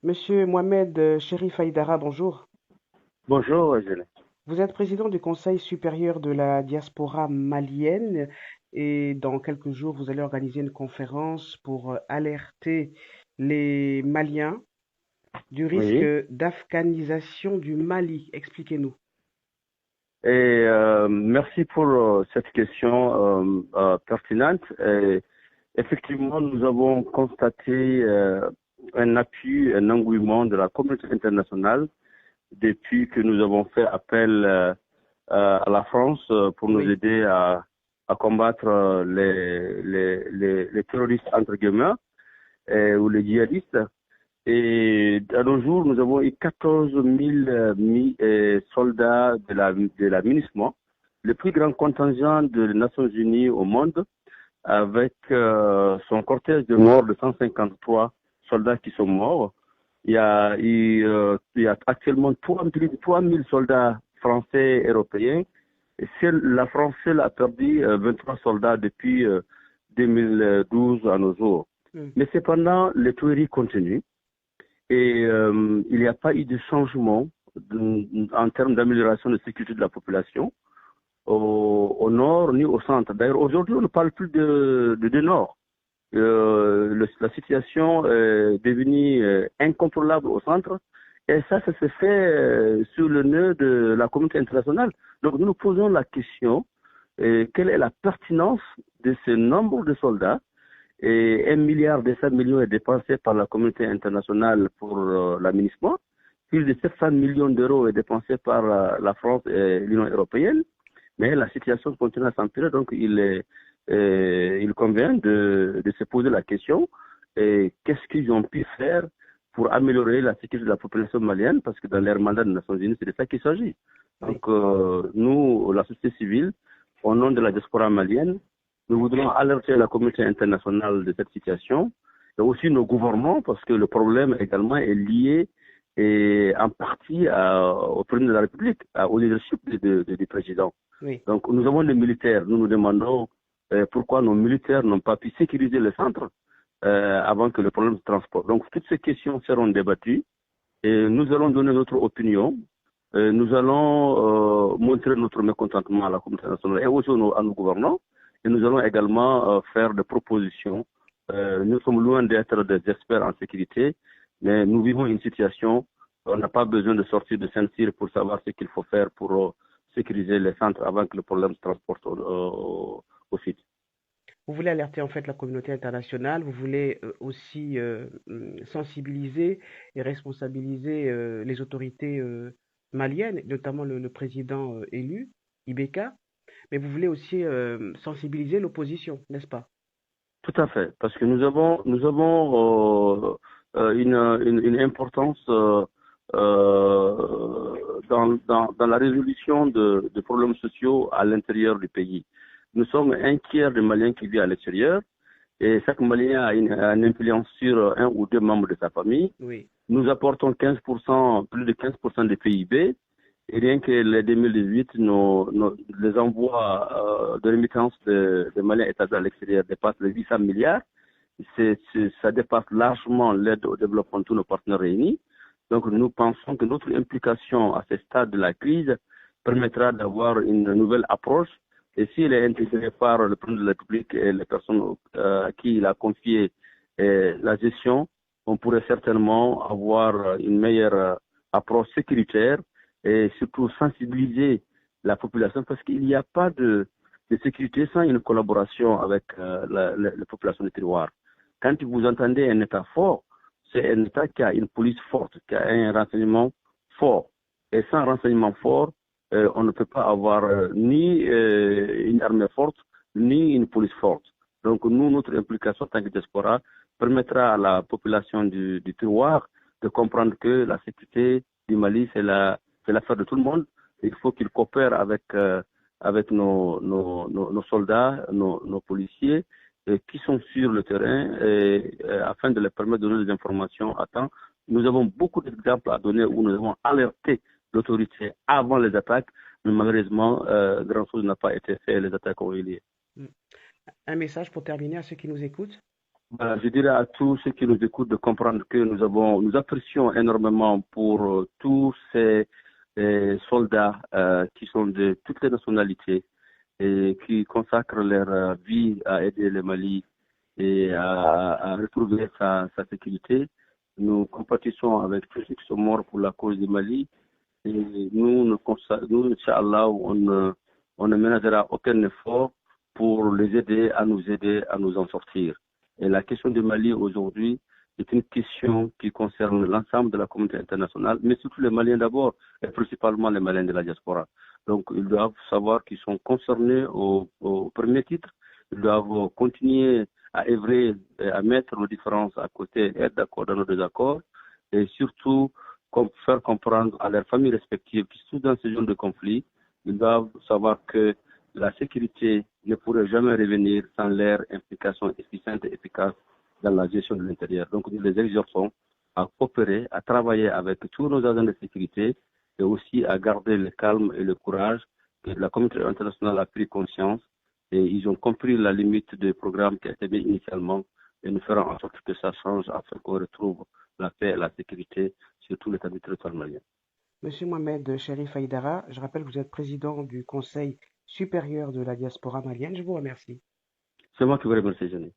Monsieur Mohamed Cherif Haïdara, bonjour. Bonjour, Gilles. Vous êtes président du Conseil supérieur de la diaspora malienne et dans quelques jours, vous allez organiser une conférence pour alerter les Maliens du risque Oui. d'afghanisation du Mali. Expliquez-nous. Merci pour cette question pertinente. Effectivement, nous avons constaté un appui, un engouement de la communauté internationale depuis que nous avons fait appel à la France pour nous Oui, aider à combattre les terroristes entre guillemets ou les djihadistes. Et à nos jours, nous avons eu 14 000 soldats de la MINUSMA, le plus grand contingent des Nations Unies au monde, avec son cortège de morts de 153 soldats qui sont morts. Il y a actuellement plus de 3 000 soldats français et européens. Et la France seule a perdu 23 soldats depuis 2012 à nos jours. hmm, Mais cependant, les tueries continuent. Il n'y a pas eu de changement en termes d'amélioration de sécurité de la population au nord ni au centre. D'ailleurs, aujourd'hui, on ne parle plus de nord. La situation est devenue incontrôlable au centre. Et ça se fait sur le nœud de la communauté internationale. Donc, nous nous posons la question, quelle est la pertinence de ce nombre de soldats et 1,7 milliard est dépensé par la communauté internationale pour l'aménagement. Plus de 700 millions d'euros est dépensé par la France et l'Union européenne. Mais la situation continue à s'empirer, donc il convient de se poser la question qu'est-ce qu'ils ont pu faire pour améliorer la sécurité de la population malienne, parce que dans leur mandat des Nations Unies, c'est de ça qu'il s'agit. oui. Donc, nous, la société civile, au nom de la diaspora malienne, nous voudrons alerter la communauté internationale de cette situation et aussi nos gouvernements parce que le problème également est lié et en partie au président de la République, au leadership du président. Oui. Donc nous avons des militaires, nous nous demandons pourquoi nos militaires n'ont pas pu sécuriser le centre avant que le problème se transporte. Donc toutes ces questions seront débattues et nous allons donner notre opinion. Nous allons montrer notre mécontentement à la communauté internationale et aussi à nos gouvernants. Et nous allons également faire des propositions. Nous sommes loin d'être des experts en sécurité, mais nous vivons une situation, on n'a pas besoin de sortir de Saint-Cyr pour savoir ce qu'il faut faire pour sécuriser les centres avant que le problème se transporte au site. Vous voulez alerter en fait la communauté internationale, vous voulez aussi sensibiliser et responsabiliser les autorités maliennes, notamment le président élu, Ibeka, mais vous voulez aussi sensibiliser l'opposition, n'est-ce pas? Tout à fait, parce que nous avons une importance dans la résolution de problèmes sociaux à l'intérieur du pays. Nous sommes un tiers des Maliens qui vivent à l'extérieur et chaque Malien a une influence sur un ou deux membres de sa famille. Oui, Nous apportons 15%, plus de 15% des PIB. Et rien que les 2018, les envois de remittance de Maliens établis à l'extérieur dépassent les 800 milliards. Ça dépasse largement l'aide au développement de tous nos partenaires réunis. Donc nous pensons que notre implication à ce stade de la crise permettra d'avoir une nouvelle approche. Et s'il est intégré par le président de la République et les personnes à qui il a confié la gestion, on pourrait certainement avoir une meilleure approche sécuritaire et surtout sensibiliser la population parce qu'il n'y a pas de sécurité sans une collaboration avec la population du terroir. Quand vous entendez un État fort, c'est un État qui a une police forte, qui a un renseignement fort. Et sans renseignement fort, on ne peut pas avoir ni une armée forte, ni une police forte. Donc nous, notre implication en tant que diaspora permettra à la population du terroir de comprendre que la sécurité du Mali, c'est l'affaire de tout le monde. Il faut qu'ils coopèrent avec nos soldats, nos policiers qui sont sur le terrain afin de leur permettre de donner des informations à temps. Nous avons beaucoup d'exemples à donner où nous avons alerté l'autorité avant les attaques, mais malheureusement, grand-chose n'a pas été fait, les attaques ont eu lieu. mm. Un message pour terminer à ceux qui nous écoutent. Voilà, je dirais à tous ceux qui nous écoutent de comprendre que nous apprécions énormément pour tous ces soldats qui sont de toutes les nationalités et qui consacrent leur vie à aider le Mali et à retrouver sa sécurité. Nous compatissons avec tous ceux qui sont morts pour la cause du Mali et nous, Inch'Allah, on ne ménagera aucun effort pour les aider à nous en sortir. Et la question du Mali aujourd'hui est une question qui concerne l'ensemble de la communauté internationale, mais surtout les Maliens d'abord, et principalement les Maliens de la diaspora. Donc, ils doivent savoir qu'ils sont concernés au premier titre. Ils doivent continuer à œuvrer, et à mettre nos différences à côté, être d'accord dans nos désaccords, et surtout faire comprendre à leurs familles respectives qui sont dans ce genre de conflit, ils doivent savoir que la sécurité ne pourrait jamais revenir sans leur implication efficiente et efficace dans la gestion de l'intérieur. Donc, nous les exhortons à coopérer, à travailler avec tous nos agents de sécurité et aussi à garder le calme et le courage. Que la communauté internationale a pris conscience et ils ont compris la limite du programme qui a été mis initialement et nous ferons en sorte que ça change afin qu'on retrouve la paix et la sécurité sur tout l'état du territoire malien. Monsieur Mohamed Cherif Haïdara, je rappelle que vous êtes président du Conseil supérieur de la diaspora malienne. Je vous remercie. C'est moi qui vous remercie, Jenny.